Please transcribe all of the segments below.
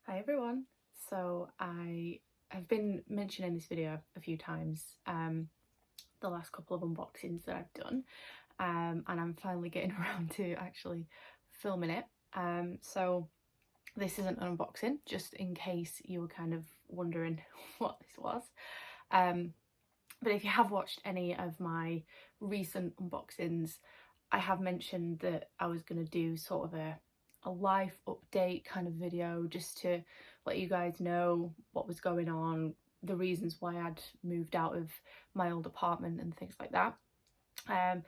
Hi everyone. So I have been mentioning this video a few times, the last couple of unboxings that I've done, and I'm finally getting around to actually filming it. So this isn't an unboxing, just in case you were kind of wondering what this was. But if you have watched any of my recent unboxings, I have mentioned that I was going to do sort of a life update kind of video just to let you guys know what was going on, the reasons why I'd moved out of my old apartment and things like that. And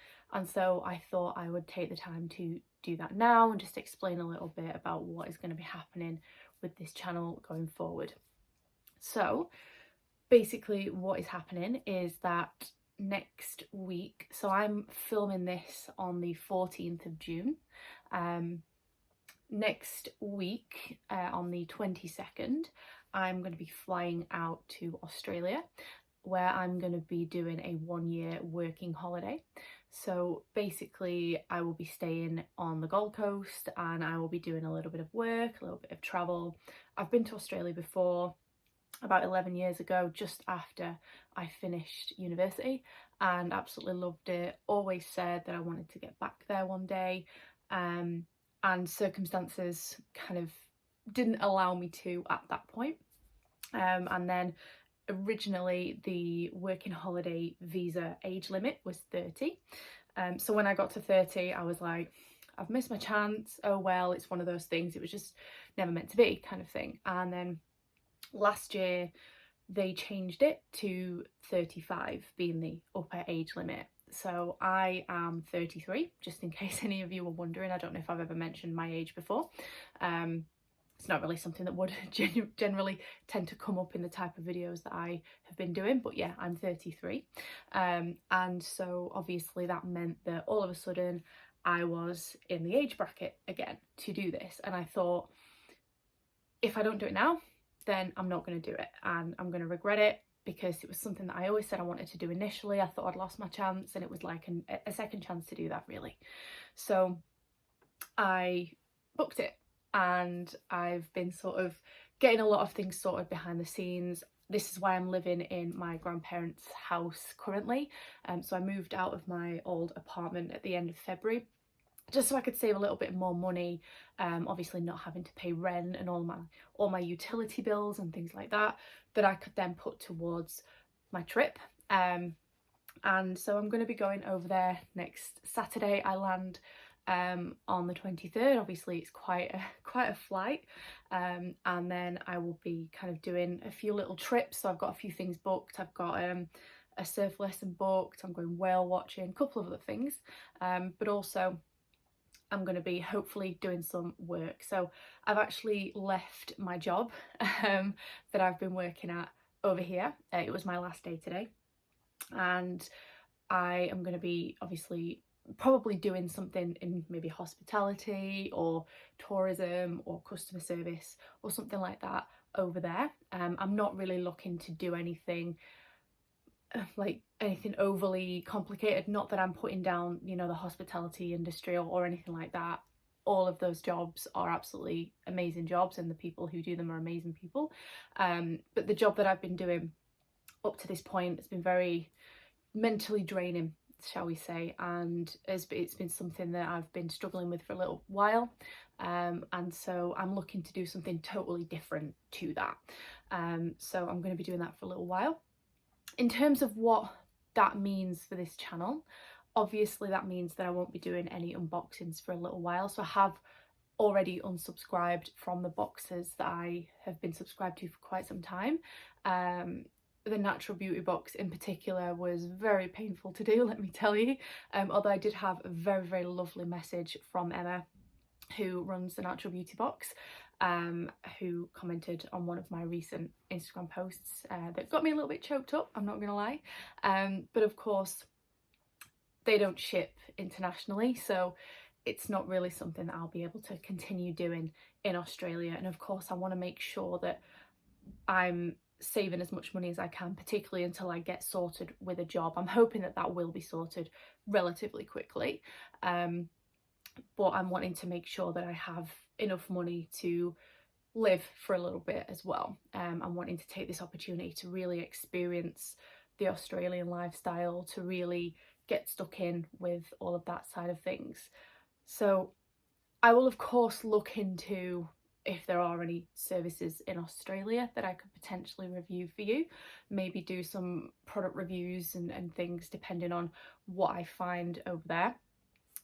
so I thought I would take the time to do that now and just explain a little bit about what is going to be happening with this channel going forward. So basically what is happening is that next week, so I'm filming this on the 14th of June, next week on the 22nd I'm going to be flying out to Australia, where I'm going to be doing a 1-year working holiday. So basically I will be staying on the Gold Coast and I will be doing a little bit of work, a little bit of travel. I've been to Australia before, about 11 years ago, just after I finished university, and absolutely loved it. Always said that I wanted to get back there one day, and circumstances kind of didn't allow me to at that point. And then originally the working holiday visa age limit was 30. So when I got to 30 I was like, I've missed my chance, oh well, it's one of those things, it was just never meant to be kind of thing. And then last year they changed it to 35 being the upper age limit. So I am 33, just in case any of you were wondering. I don't know if I've ever mentioned my age before. It's not really something that would generally tend to come up in the type of videos that I have been doing, but yeah, I'm 33. And so obviously that meant that all of a sudden I was in the age bracket again to do this, and I thought, if I don't do it now, then I'm not going to do it and I'm going to regret it, because it was something that I always said I wanted to do initially. I thought I'd lost my chance and it was like a second chance to do that, really. So I booked it and I've been sort of getting a lot of things sorted behind the scenes. This is why I'm living in my grandparents' house currently. So I moved out of my old apartment at the end of February, just so I could save a little bit more money, obviously not having to pay rent and all my utility bills and things like that I could then put towards my trip. And so I'm going to be going over there next Saturday. I land on the 23rd. Obviously it's quite a flight, and then I will be kind of doing a few little trips. So I've got a few things booked. I've got a surf lesson booked, I'm going whale watching, a couple of other things, but also I'm going to be hopefully doing some work. So I've actually left my job that I've been working at over here. It was my last day today, and I am going to be obviously probably doing something in maybe hospitality or tourism or customer service or something like that over there. I'm not really looking to do anything like anything overly complicated. Not that I'm putting down, you know, the hospitality industry or anything like that. All of those jobs are absolutely amazing jobs and the people who do them are amazing people. But the job that I've been doing up to this point has been very mentally draining, shall we say, and it's been something that I've been struggling with for a little while. And so I'm looking to do something totally different to that. So I'm going to be doing that for a little while. In terms of what that means for this channel, obviously that means that I won't be doing any unboxings for a little while. So I have already unsubscribed from the boxes that I have been subscribed to for quite some time. The Natural Beauty box in particular was very painful to do, let me tell you, although I did have a very lovely message from Emma, who runs the Natural Beauty box, who commented on one of my recent Instagram posts that got me a little bit choked up, I'm not gonna lie. But of course they don't ship internationally, so it's not really something that I'll be able to continue doing in Australia. And of course I want to make sure that I'm saving as much money as I can, particularly until I get sorted with a job. I'm hoping that that will be sorted relatively quickly, but I'm wanting to make sure that I have enough money to live for a little bit as well. I'm wanting to take this opportunity to really experience the Australian lifestyle, to really get stuck in with all of that side of things. So I will of course look into if there are any services in Australia that I could potentially review for you, maybe do some product reviews and things depending on what I find over there.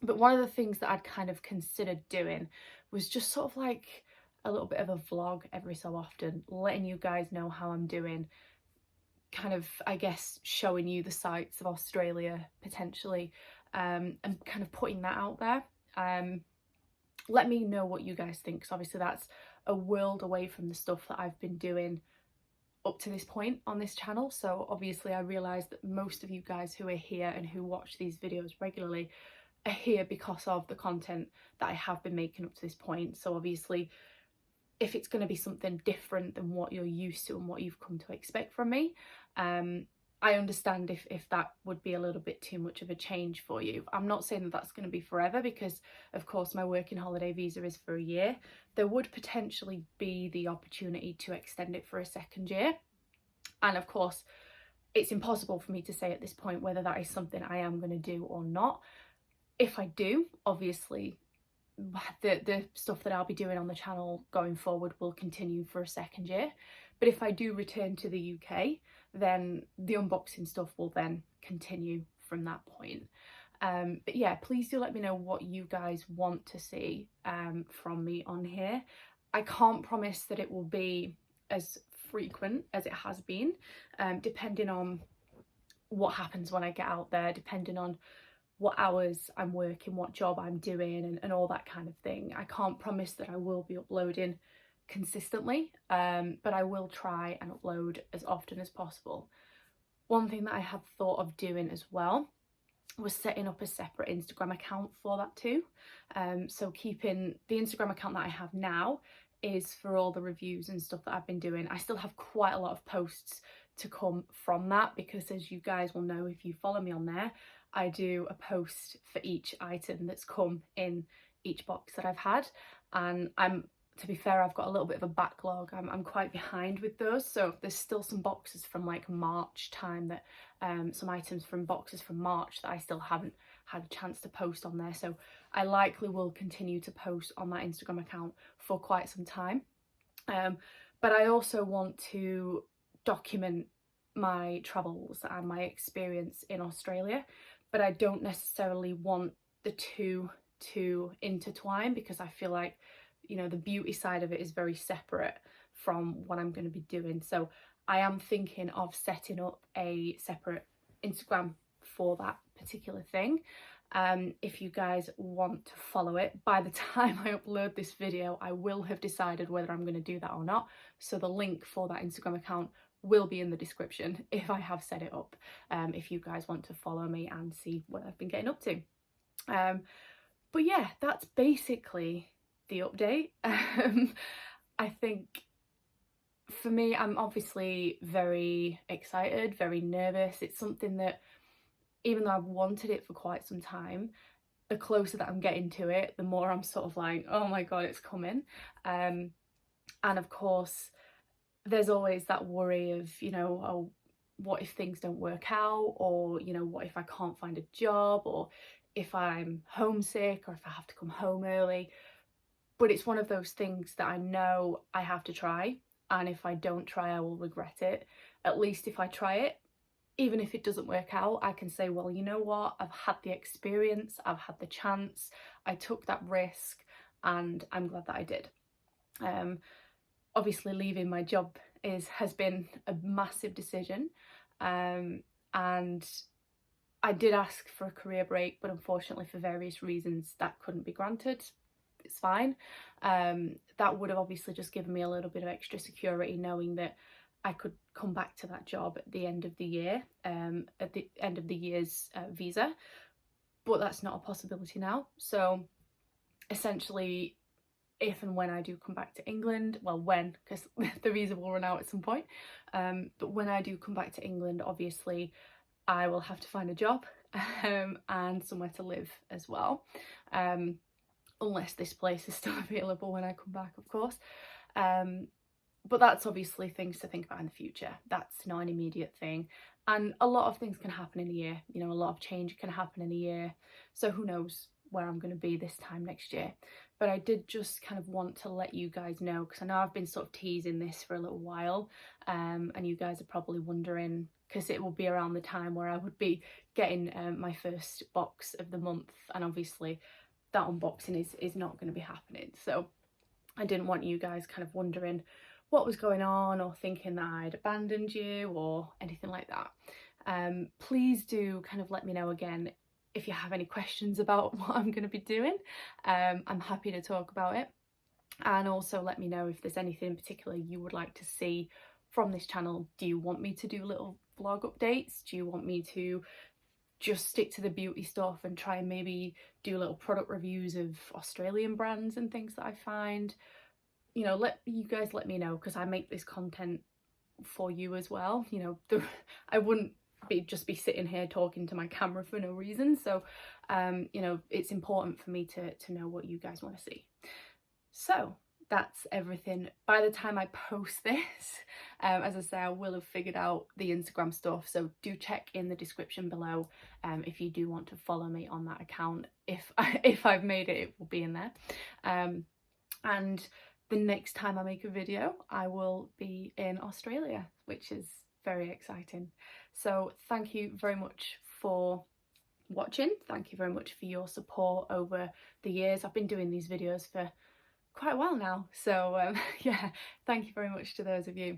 But one of the things that I'd kind of considered doing was just sort of like a little bit of a vlog every so often, letting you guys know how I'm doing, kind of, I guess, showing you the sights of Australia potentially, and kind of putting that out there. Let me know what you guys think, because obviously that's a world away from the stuff that I've been doing up to this point on this channel. So obviously I realise that most of you guys who are here and who watch these videos regularly are here because of the content that I have been making up to this point. So obviously if it's going to be something different than what you're used to and what you've come to expect from me, I understand if that would be a little bit too much of a change for you. I'm not saying that that's going to be forever, because of course my working holiday visa is for a year. There would potentially be the opportunity to extend it for a second year, and of course it's impossible for me to say at this point whether that is something I am going to do or not. If I do, obviously the stuff that I'll be doing on the channel going forward will continue for a second year. But if I do return to the UK, then the unboxing stuff will then continue from that point. But yeah, please do let me know what you guys want to see from me on here. I can't promise that it will be as frequent as it has been, depending on what happens when I get out there, depending on what hours I'm working, what job I'm doing, and all that kind of thing. I can't promise that I will be uploading consistently, but I will try and upload as often as possible. One thing that I had thought of doing as well was setting up a separate Instagram account for that too. So keeping the Instagram account that I have now is for all the reviews and stuff that I've been doing. I still have quite a lot of posts to come from that, because as you guys will know if you follow me on there, I do a post for each item that's come in each box that I've had, and to be fair, I've got a little bit of a backlog. I'm quite behind with those, so there's still some boxes from like March time, that some items from boxes from March that I still haven't had a chance to post on there. So I likely will continue to post on that Instagram account for quite some time. But I also want to document my travels and my experience in Australia, but I don't necessarily want the two to intertwine, because I feel like, you know, the beauty side of it is very separate from what I'm going to be doing. So I am thinking of setting up a separate Instagram for that particular thing. If you guys want to follow it, by the time I upload this video I will have decided whether I'm going to do that or not, so the link for that Instagram account will be in the description if I have set it up, if you guys want to follow me and see what I've been getting up to. But yeah, that's basically the update. I think for me, I'm obviously very excited, very nervous. It's something that, even though I've wanted it for quite some time, the closer that I'm getting to it, the more I'm sort of like, oh my god, it's coming. And of course there's always that worry of, you know, oh, what if things don't work out, or, you know, what if I can't find a job, or if I'm homesick, or if I have to come home early. But it's one of those things that I know I have to try, and if I don't try I will regret it. At least if I try it, even if it doesn't work out, I can say, well, you know what, I've had the experience, I've had the chance, I took that risk, and I'm glad that I did. Obviously leaving my job has been a massive decision, and I did ask for a career break, but unfortunately for various reasons that couldn't be granted. It's fine. That would have obviously just given me a little bit of extra security, knowing that I could come back to that job at the end of the year, at the end of the year's visa, but that's not a possibility now. So essentially, if and when I do come back to England, well, when, because the visa will run out at some point, but when I do come back to England, obviously I will have to find a job and somewhere to live as well, unless this place is still available when I come back, of course. But that's obviously things to think about in the future. That's not an immediate thing. And a lot of things can happen in a year. You know, a lot of change can happen in a year. So who knows where I'm going to be this time next year. But I did just kind of want to let you guys know, because I know I've been sort of teasing this for a little while. And you guys are probably wondering, because it will be around the time where I would be getting my first box of the month. And obviously that unboxing is not going to be happening. So I didn't want you guys kind of wondering what was going on or thinking that I'd abandoned you or anything like that. Please do kind of let me know again if you have any questions about what I'm going to be doing. I'm happy to talk about it. And also let me know if there's anything in particular you would like to see from this channel. Do you want me to do little vlog updates? Do you want me to just stick to the beauty stuff and try and maybe do little product reviews of Australian brands and things that I find? You know, let me know, because I make this content for you as well. You know, I wouldn't just be sitting here talking to my camera for no reason. So you know, it's important for me to know what you guys want to see. So that's everything. By the time I post this, as I say, I will have figured out the Instagram stuff, so do check in the description below if you do want to follow me on that account. If I've made it, it will be in there. And the next time I make a video, I will be in Australia, which is very exciting. So thank you very much for watching. Thank you very much for your support over the years. I've been doing these videos for quite a while now. So yeah, thank you very much to those of you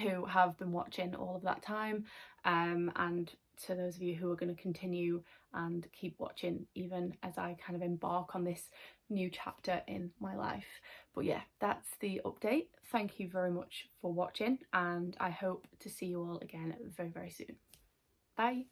who have been watching all of that time, and to those of you who are going to continue and keep watching even as I kind of embark on this new chapter in my life. But yeah, that's the update. Thank you very much for watching, and I hope to see you all again very, very soon. Bye.